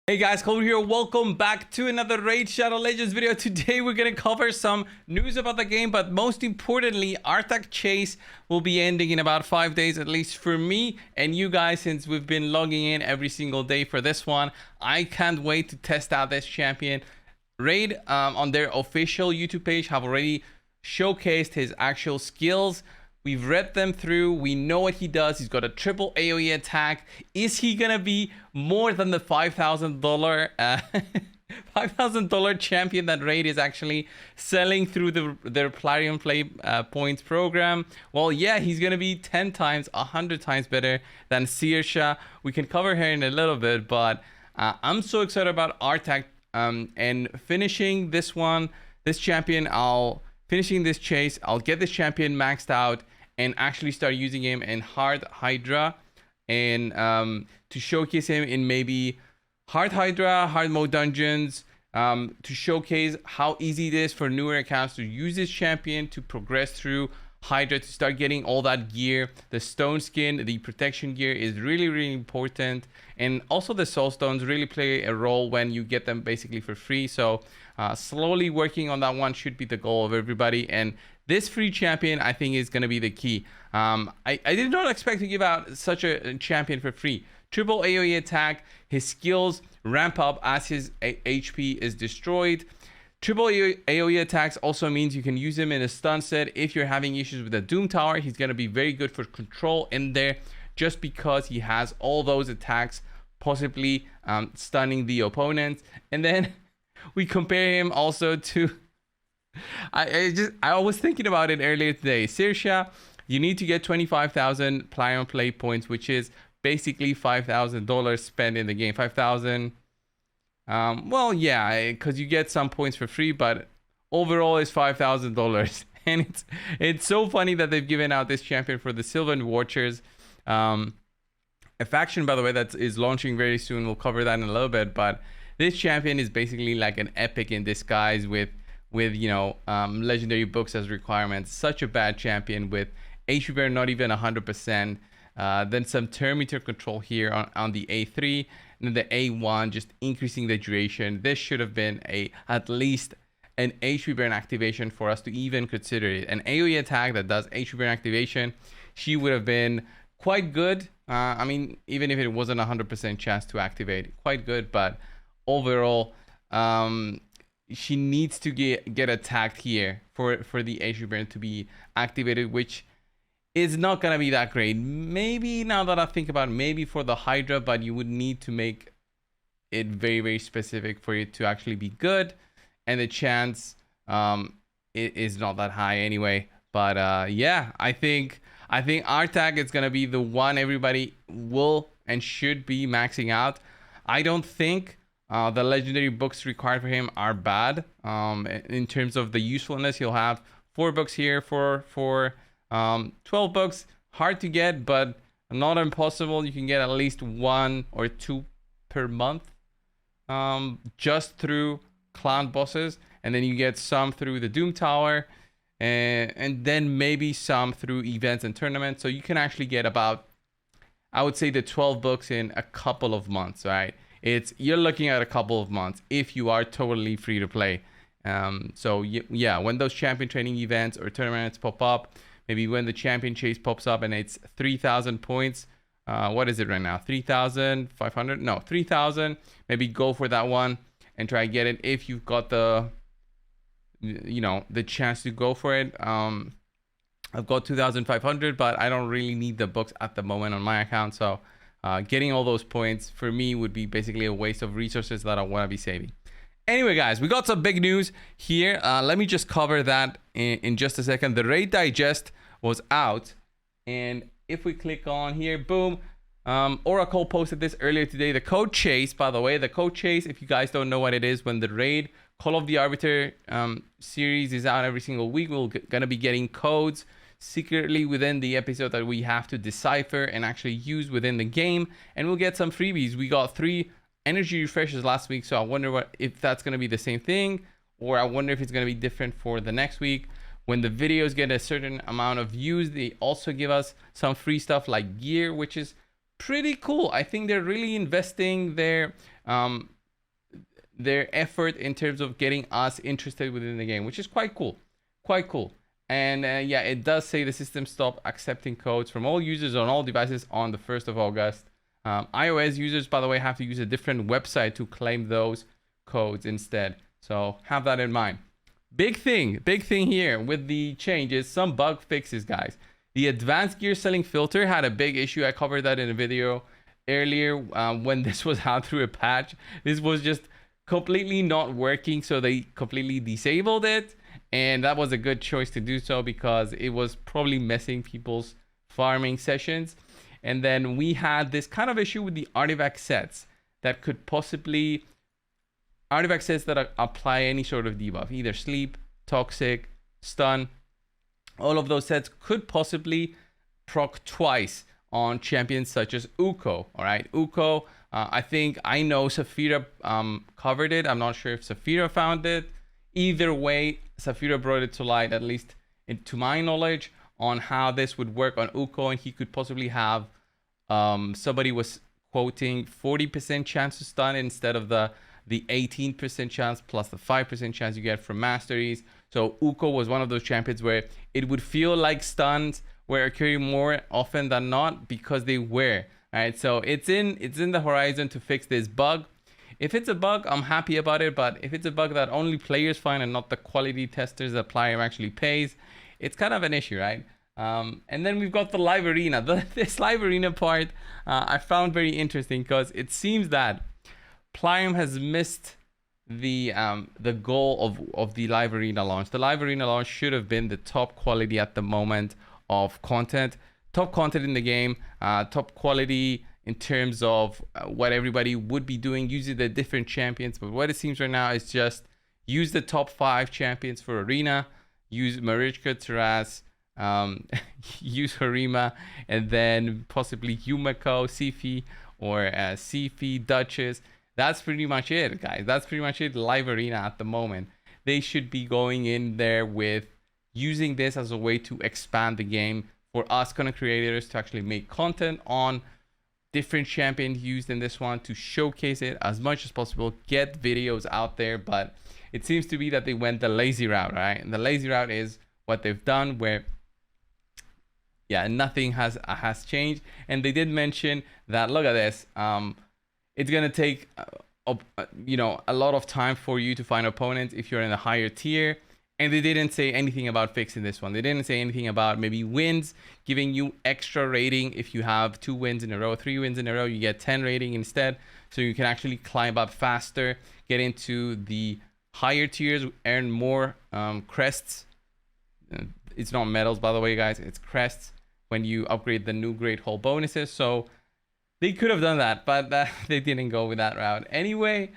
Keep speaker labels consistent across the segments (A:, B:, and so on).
A: Hey guys, Cold here. Welcome back to another Raid Shadow Legends video. Today we're going to cover some news about the game, but most importantly, Artak Chase will be ending in about 5 days, at least for me and you guys, since we've been logging in every single day for this one. I can't wait to test out this champion. Raid on their official YouTube page have already showcased his actual skills. We've read them through. We know what he does. He's got a triple AoE attack. Is he gonna be more than the $5,000 $5,000 champion that Raid is actually selling through their Plarium play points program? Well, yeah, he's gonna be 10 times, 100 times better than Saoirse. We can cover her in a little bit, but I'm so excited about Artak and finishing this champion. Finishing this chase, I'll get this champion maxed out and actually start using him in hard Hydra and to showcase him in maybe hard Hydra, hard mode dungeons, to showcase how easy it is for newer accounts to use this champion to progress through Hydra, to start getting all that gear. The stone skin, the protection gear is really important, and also the soul stones really play a role when you get them basically for free. So slowly working on that one should be the goal of everybody, and this free champion I think is going to be the key. I did not expect to give out such a champion for free. Triple AoE attack, his skills ramp up as his HP is destroyed. Triple AoE attacks also means you can use him in a stun set. If you're having issues with the Doom Tower, he's going to be very good for control in there, just because he has all those attacks, possibly stunning the opponents. And then we compare him also to I was thinking about it earlier today. Saoirse, you need to get 25,000 Plarium play points, which is basically $5,000 spent in the game. 5,000. Well, yeah, because you get some points for free, but overall it's $5,000. And it's so funny that they've given out this champion for the Sylvan Watchers, a faction, by the way, that is launching very soon. We'll cover that in a little bit, but this champion is basically like an epic in disguise with you know, legendary books as requirements. Such a bad champion with HP burn not even 100%. Then some turn meter control here on the A3, and then the A1 just increasing the duration. This should have been at least an HP burn activation for us to even consider it. An AoE attack that does HP burn activation, she would have been quite good. I mean, even if it wasn't 100% chance to activate, quite good. But overall, she needs to get attacked here for the HP burn to be activated, which is not gonna be that great. Maybe, now that I think about it, maybe for the Hydra, but you would need to make it very specific for it to actually be good, and the chance it is not that high anyway. But yeah, I think Artak is gonna be the one everybody will and should be maxing out. I don't think the legendary books required for him are bad. In terms of the usefulness, he'll have 4 books here for 12 books. Hard to get, but not impossible. You can get at least 1 or 2 per month, just through clan bosses, and then you get some through the Doom Tower, and then maybe some through events and tournaments. So you can actually get about, I would say, the 12 books in a couple of months, right? You're looking at a couple of months if you are totally free to play. So yeah, when those champion training events or tournaments pop up, maybe when the champion chase pops up and it's 3,000 points, what is it right now? 3,500? No, 3,000. Maybe go for that one and try to get it if you've got the chance to go for it. I've got 2,500, but I don't really need the books at the moment on my account, so getting all those points for me would be basically a waste of resources that I want to be saving. Anyway, guys, we got some big news here. Let me just cover that in just a second. The Raid Digest was out, and if we click on here, boom, Oracle posted this earlier today. The code chase, by the way, the code chase, if you guys don't know what it is, when the Raid Call of the Arbiter series is out every single week, we're gonna be getting codes secretly within the episode that we have to decipher and actually use within the game, and we'll get some freebies. We got 3 energy refreshes last week, so I wonder if that's going to be the same thing, or I wonder if it's going to be different for the next week. When the videos get a certain amount of views, they also give us some free stuff like gear, which is pretty cool. I think they're really investing their their effort in terms of getting us interested within the game, which is quite cool. Quite cool. And yeah, it does say the system stopped accepting codes from all users on all devices on the 1st of August. iOS users, by the way, have to use a different website to claim those codes instead. So have that in mind. Big thing here with the changes, some bug fixes, guys. The advanced gear selling filter had a big issue. I covered that in a video earlier when this was out through a patch. This was just completely not working, so they completely disabled it. And that was a good choice to do so because it was probably messing people's farming sessions. And then we had this kind of issue with the artifact sets that could possibly... Artifact sets that apply any sort of debuff, either sleep, toxic, stun. All of those sets could possibly proc twice on champions such as Uko. All right, Uko, I know Saphira covered it. I'm not sure if Saphira found it. Either way, Saphira brought it to light, at least to my knowledge, on how this would work on Uko, and he could possibly have somebody was quoting 40% chance to stun instead of the 18% chance plus the 5% chance you get from masteries. So Uko was one of those champions where it would feel like stuns were occurring more often than not because they were. All right, so it's in the horizon to fix this bug. If it's a bug, I'm happy about it, but if it's a bug that only players find and not the quality testers that Plarium actually pays, it's kind of an issue, right? And then we've got the live arena. This live arena part I found very interesting because it seems that Plarium has missed the goal of the live arena launch. The live arena launch should have been the top quality at the moment of content, top content in the game, top quality in terms of what everybody would be doing using the different champions. But what it seems right now is just use the top 5 champions for arena, use Marichka, Taras, use Harima, and then possibly Yumiko, Sifi, or Sifi, Duchess. That's pretty much it, guys. That's pretty much it. Live arena at the moment. They should be going in there with using this as a way to expand the game for us content creators to actually make content on different champions used in this one, to showcase it as much as possible, get videos out there. But it seems to be that they went the lazy route, right? And the lazy route is what they've done, where nothing has changed. And they did mention that, look at this, it's gonna take a lot of time for you to find opponents if you're in a higher tier. And they didn't say anything about fixing this one. They didn't say anything about maybe wins, giving you extra rating. If you have 2 wins in a row, 3 wins in a row, you get 10 rating instead. So you can actually climb up faster, get into the higher tiers, earn more crests. It's not medals, by the way, guys. It's crests when you upgrade the new Great Hall bonuses. So they could have done that, but they didn't go with that route anyway.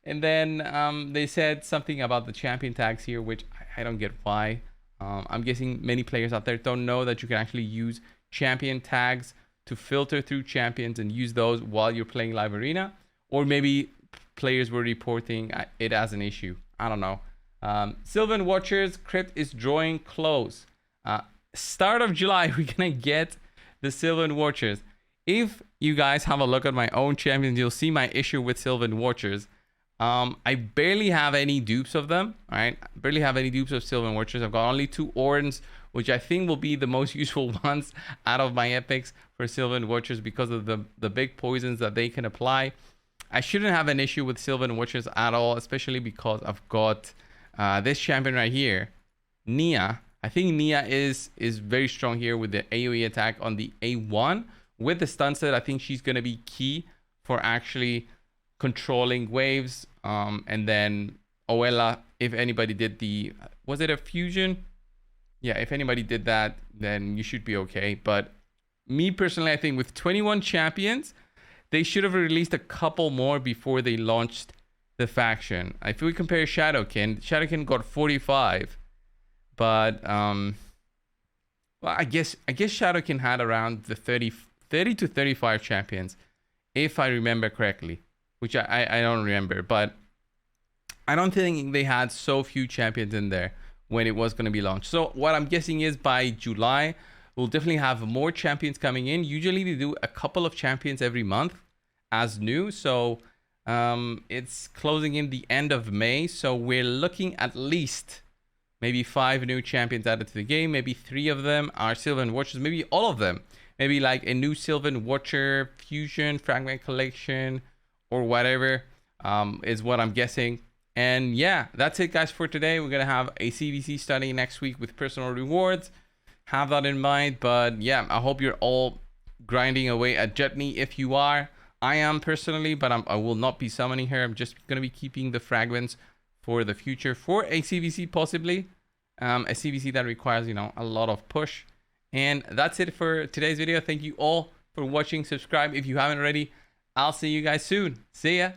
A: And then they said something about the champion tags here, which I don't get why. I'm guessing many players out there don't know that you can actually use champion tags to filter through champions and use those while you're playing live arena. Or maybe players were reporting it as an issue. I don't know. Sylvan Watchers crypt is drawing close. Start of July, we're gonna get the Sylvan Watchers. If you guys have a look at my own champions, you'll see my issue with Sylvan Watchers. I barely have any dupes of them. All right, barely have any dupes of Sylvan Watchers. I've got only 2 Orns, which I think will be the most useful ones out of my epics for Sylvan Watchers because of the big poisons that they can apply. I shouldn't have an issue with Sylvan Watchers at all, especially because I've got this champion right here, Nia. I think Nia is very strong here with the AoE attack on the A1. With the stun set, I think she's going to be key for actually controlling waves. And then Oella, if anybody did was it a fusion? Yeah, if anybody did that, then you should be okay. But me personally, I think with 21 champions, they should have released a couple more before they launched the faction. If we compare Shadowkin got 45. But well, I guess Shadowkin had around the 30 to 35 champions, if I remember correctly, which I don't remember. But I don't think they had so few champions in there when it was going to be launched. So what I'm guessing is by July, we'll definitely have more champions coming in. Usually they do a couple of champions every month as new. So It's closing in the end of May, so we're looking at least maybe 5 new champions added to the game. Maybe 3 of them are Sylvan Watchers. Maybe all of them. Maybe like a new Sylvan Watcher fusion, fragment collection, or whatever is what I'm guessing. And yeah, that's it, guys, for today. We're going to have a CVC starting next week with personal rewards. Have that in mind. But yeah, I hope you're all grinding away at Jutney. If you are, I am personally, but I will not be summoning her. I'm just going to be keeping the fragments for the future for a CVC, possibly. A CVC that requires, you know, a lot of push. And that's it for today's video. Thank you all for watching. Subscribe if you haven't already. I'll see you guys soon. See ya.